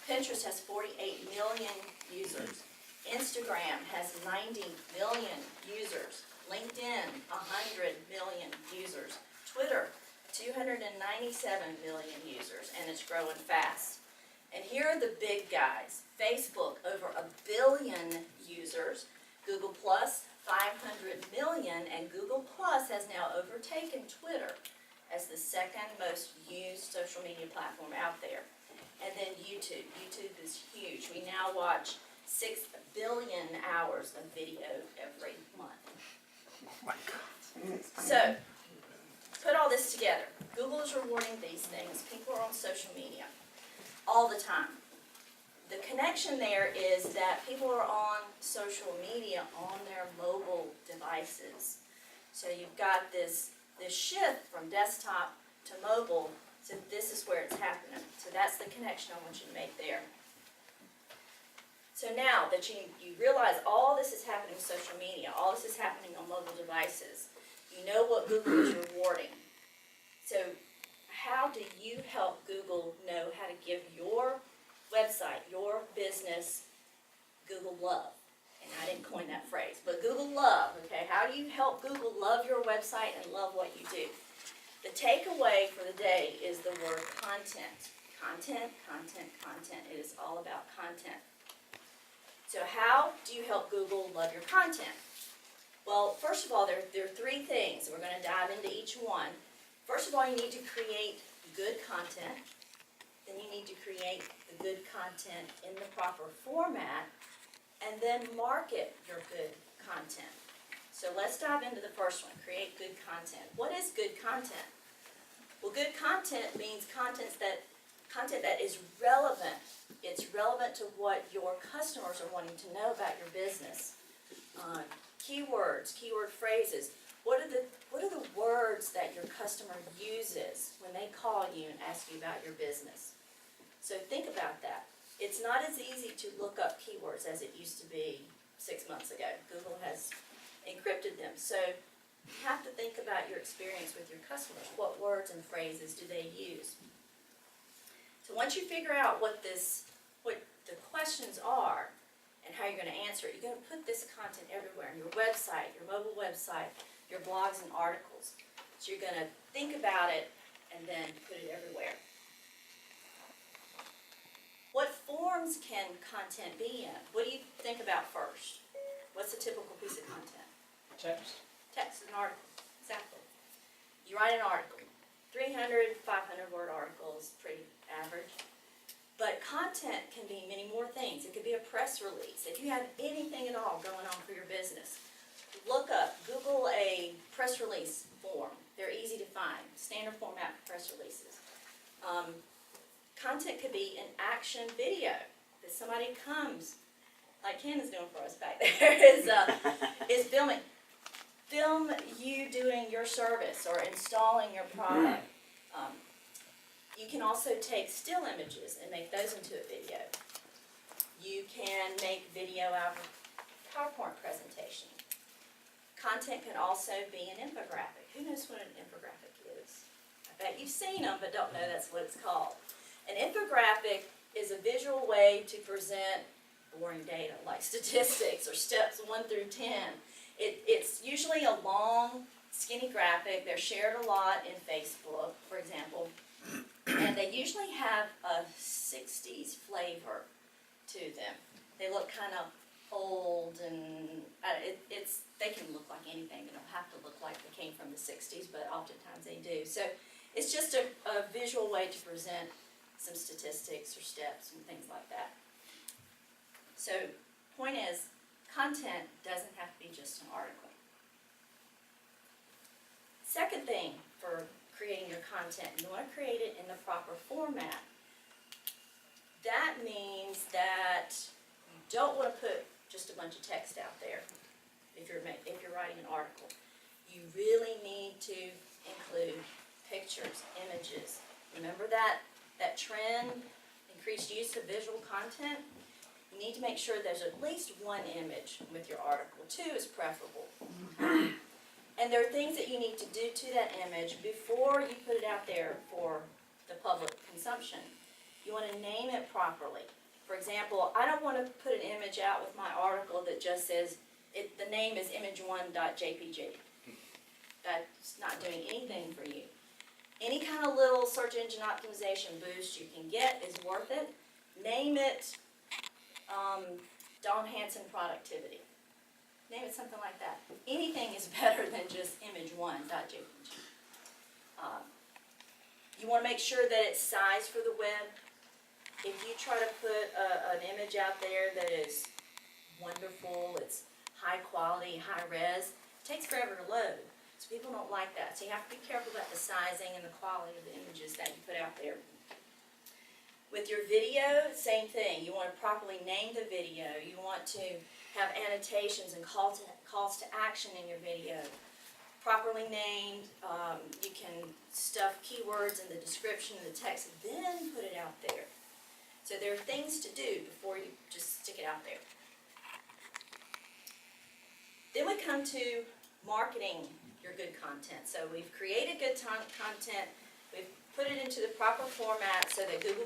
Pinterest has 48 million users. Instagram has 90 million users. LinkedIn, 100 million users. Twitter, 297 million users, and it's growing fast. And here are the big guys. Facebook, over 1 billion users. Google Plus, 500 million, and Google Plus has now overtaken Twitter as the second most used social media platform out there. And then YouTube. YouTube is huge. We now watch 6 billion hours of video every month. Oh my God. So, put all this together. Google is rewarding these things. People are on social media all the time. The connection there is that people are on social media on their mobile devices. So you've got this shift from desktop to mobile, so this is where it's happening. So that's the connection I want you to make there. So now that you realize all this is happening on social media, all this is happening on mobile devices, you know what Google is rewarding. So how do you help Google know how to give your website, your business, Google love? And I didn't coin that phrase, but Google love, okay? How do you help Google love your website and love what you do? The takeaway for the day is the word content. Content, content, content. It is all about content. So how do you help Google love your content? Well, first of all, there are 3 things. We're going to dive into each one. First of all, you need to create good content. Then you need to create the good content in the proper format, and then market your good content. So let's dive into the first one, create good content. What is good content? Well, good content means content that is relevant. It's relevant to what your customers are wanting to know about your business. Keywords, keyword phrases. What are the words that your customer uses when they call you and ask you about your business? So think about that. It's not as easy to look up keywords as it used to be 6 months ago. Google has encrypted them. So you have to think about your experience with your customers. What words and phrases do they use? So once you figure out what the questions are and how you're going to answer it, you're going to put this content everywhere, on your website, your mobile website, your blogs and articles. So you're going to think about it and then put it everywhere. What forms can content be in? What do you think about first? What's a typical piece of content? Text. Text, an article, exactly. You write an article, 300, 500 word articles, pretty average. But content can be many more things. It could be a press release. If you have anything at all going on for your business, Google a press release form. They're easy to find, standard format press releases. Content could be an action video that somebody comes, like Ken is doing for us back there, is filming. Film you doing your service or installing your product. You can also take still images and make those into a video. You can make video out of a PowerPoint presentation. Content can also be an infographic. Who knows what an infographic is? I bet you've seen them, but don't know that's what it's called. An infographic is a visual way to present boring data like statistics or steps 1 through 10. It's usually a long, skinny graphic. They're shared a lot in Facebook, for example. And they usually have a 60s flavor to them. They look kind of old, and they can look like anything. They don't have to look like they came from the 60s, but oftentimes they do. So it's just a visual way to present some statistics or steps and things like that. So point is, content doesn't have to be just an article. Second thing for creating your content, you want to create it in the proper format. That means that you don't want to put just a bunch of text out there if you're writing an article. You really need to include pictures, images. Remember that trend, increased use of visual content? You need to make sure there's at least 1 image with your article. 2 is preferable. And there are things that you need to do to that image before you put it out there for the public consumption. You want to name it properly. For example, I don't want to put an image out with my article that just says, the name is image1.jpg. That's not doing anything for you. Any kind of little search engine optimization boost you can get is worth it. Name it Dawn Hansen Productivity. Name it something like that. Anything is better than just image1.jpg. You want to make sure that it's sized for the web. If you try to put an image out there that is wonderful, it's high quality, high res, it takes forever to load. So people don't like that. So you have to be careful about the sizing and the quality of the images that you put out there. With your video, same thing. You want to properly name the video. You want to have annotations and calls to action in your video. Properly named. You can stuff keywords in the description and the text, then put it out there. So there are things to do before you just stick it out there. Then we come to marketing your good content. So we've created good content, we've put it into the proper format so that Google